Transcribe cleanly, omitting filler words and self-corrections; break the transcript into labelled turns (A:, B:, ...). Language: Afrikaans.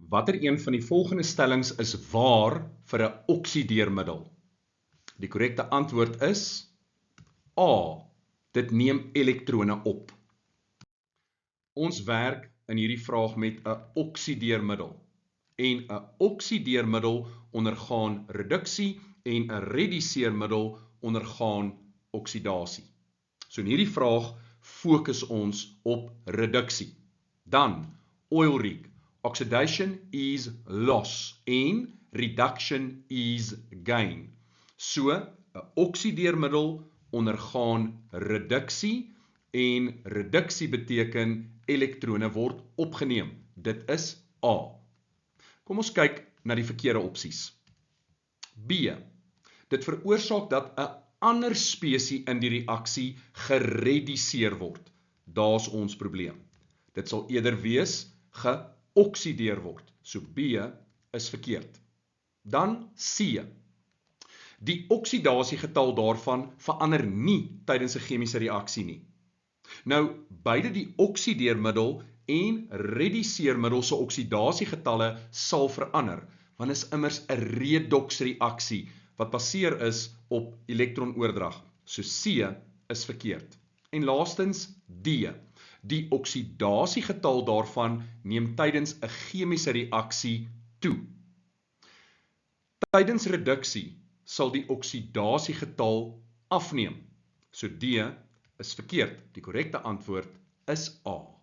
A: Watter een van die volgende stellings is waar vir 'n oksideermiddel? Die korrekte antwoord is A. Dit neem elektrone op. Ons werk in hierdie vraag met 'n oksideermiddel. En 'n oksideermiddel ondergaan reduksie en 'n reduseermiddel ondergaan oksidasie. So in hierdie vraag fokus ons op reduksie. Dan, oil rig. Oxidation is loss en reduction is gain. So, 'n oksideermiddel ondergaan reduksie en reduksie beteken elektrone word opgeneem. Dit is A. Kom ons kyk na die verkeerde opsies. B. Dit veroorsaak dat 'n ander spesie in die reaksie gereduseer word. Daar's ons probleem. Dit sal eerder wees geoksideer word. So B is verkeerd. Dan C. Die oksidasiegetal daarvan verander nie tydens 'n chemiese reaksie nie. Nou, beide die oksideermiddel en reduseermiddel se oksidasiegetalle sal verander, want is immers 'n redoksreaksie wat baseer is op elektronoordrag. So C is verkeerd. En laastens D. Die oksidasiegetal daarvan neem tydens 'n chemiese reaksie toe. Tydens reduksie sal die oksidasiegetal afneem. So D is verkeerd. Die korrekte antwoord is A.